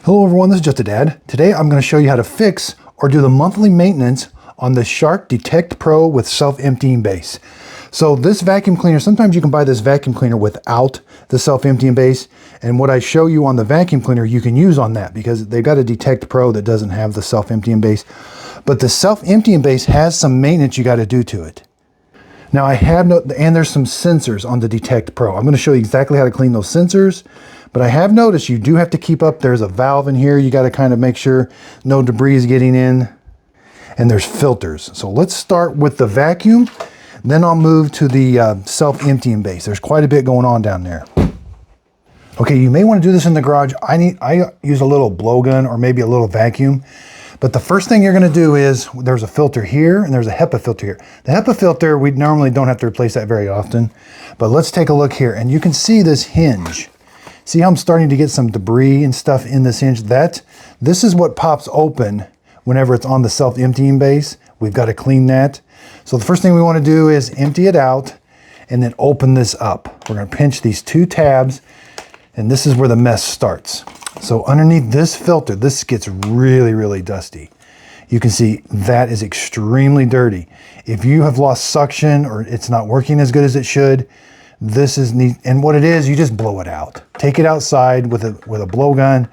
Hello everyone, this is Just a Dad. Today I'm going to show you how to fix or do the monthly maintenance on the Shark Detect Pro with self-emptying base. So this vacuum cleaner, sometimes you can buy this vacuum cleaner without the self-emptying base, and what I show you on the vacuum cleaner you can use on that because they've got a Detect Pro that doesn't have the self-emptying base. But the self-emptying base has some maintenance you got to do to it. Now and there's some sensors on the Detect Pro. I'm going to show you exactly how to clean those sensors. But I have noticed you do have to keep up. There's a valve in here. You got to kind of make sure no debris is getting in. And there's filters. So let's start with the vacuum. Then I'll move to the self-emptying base. There's quite a bit going on down there. Okay, you may want to do this in the garage. I use a little blowgun or maybe a little vacuum. But the first thing you're going to do is there's a filter here and there's a HEPA filter here. The HEPA filter, we normally don't have to replace that very often. But let's take a look here. And you can see this hinge. See how I'm starting to get some debris and stuff in this hinge? This is what pops open whenever it's on the self-emptying base. We've got to clean that. So the first thing we want to do is empty it out and then open this up. We're going to pinch these two tabs and this is where the mess starts. So underneath this filter, this gets really, really dusty. You can see that is extremely dirty. If you have lost suction or it's not working as good as it should, this is neat. And what it is, you just blow it out. Take it outside with a blowgun,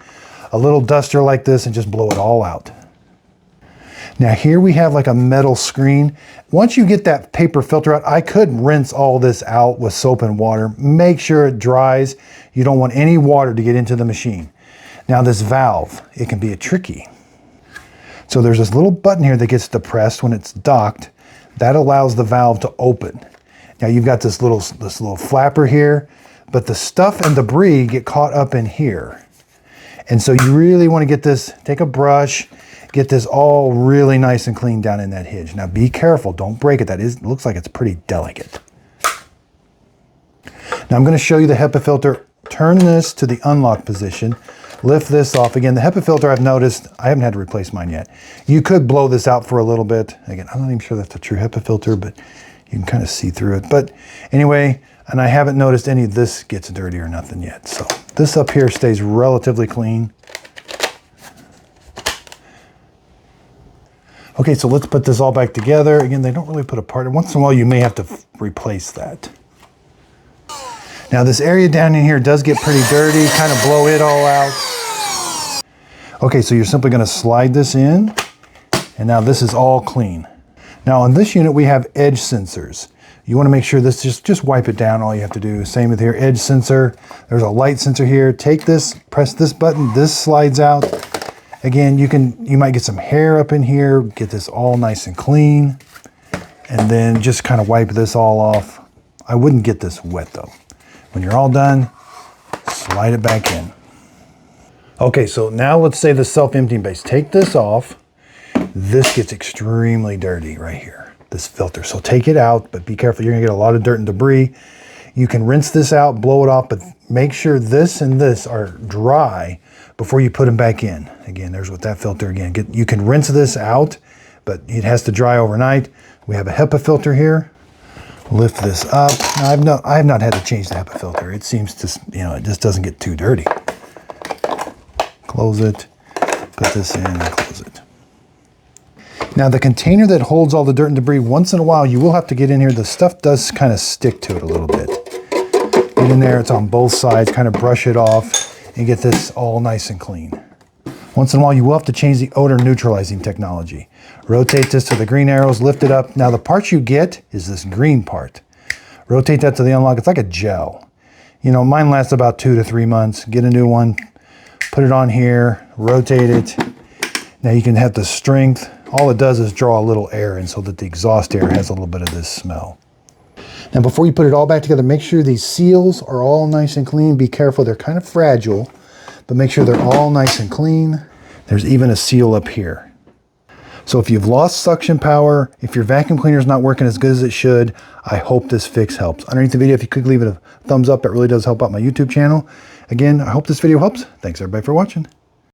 a little duster like this, and just blow it all out. Now here we have like a metal screen. Once you get that paper filter out, I could rinse all this out with soap and water. Make sure it dries. You don't want any water to get into the machine. Now this valve, it can be tricky. So there's this little button here that gets depressed when it's docked. That allows the valve to open. Now you've got this little flapper here, but the stuff and debris get caught up in here. And so you really want to get this, take a brush, get this all really nice and clean down in that hinge. Now be careful, don't break it. Looks like it's pretty delicate. Now I'm going to show you the HEPA filter. Turn this to the unlock position. Lift this off. Again, the HEPA filter I've noticed, I haven't had to replace mine yet. You could blow this out for a little bit. Again, I'm not even sure that's a true HEPA filter, but you can kind of see through it. But anyway, and I haven't noticed any of this gets dirty or nothing yet. So this up here stays relatively clean. Okay, so let's put this all back together. Again, they don't really put a part. Once in a while, you may have to replace that. Now this area down in here does get pretty dirty. Kind of blow it all out. Okay, so you're simply going to slide this in. And now this is all clean. Now on this unit, we have edge sensors. You want to make sure this, just wipe it down. All you have to do, same with here, edge sensor. There's a light sensor here. Take this, press this button, this slides out. Again, you might get some hair up in here, get this all nice and clean. And then just kind of wipe this all off. I wouldn't get this wet though. When you're all done, slide it back in. Okay, so now let's say the self-emptying base. Take this off. This gets extremely dirty right here, this filter. So take it out, but be careful. You're gonna get a lot of dirt and debris. You can rinse this out, blow it off, but make sure this and this are dry before you put them back in. Again, there's with that filter again. You can rinse this out, but it has to dry overnight. We have a HEPA filter here. Lift this up. Now, I have not had to change the HEPA filter. It seems to, it just doesn't get too dirty. Close it, put this in and close it. Now the container that holds all the dirt and debris, once in a while you will have to get in here. The stuff does kind of stick to it a little bit. Get in there, it's on both sides, kind of brush it off and get this all nice and clean. Once in a while you will have to change the odor neutralizing technology. Rotate this to the green arrows, lift it up. Now the part you get is this green part. Rotate that to the unlock, it's like a gel. Mine lasts about 2 to 3 months. Get a new one, put it on here, rotate it. Now you can have the strength. All it does is draw a little air in so that the exhaust air has a little bit of this smell. Now before you put it all back together, make sure these seals are all nice and clean. Be careful, they're kind of fragile, but make sure they're all nice and clean. There's even a seal up here. So if you've lost suction power, if your vacuum cleaner is not working as good as it should, I hope this fix helps. Underneath the video, if you could leave it a thumbs up, that really does help out my YouTube channel. Again, I hope this video helps. Thanks everybody for watching.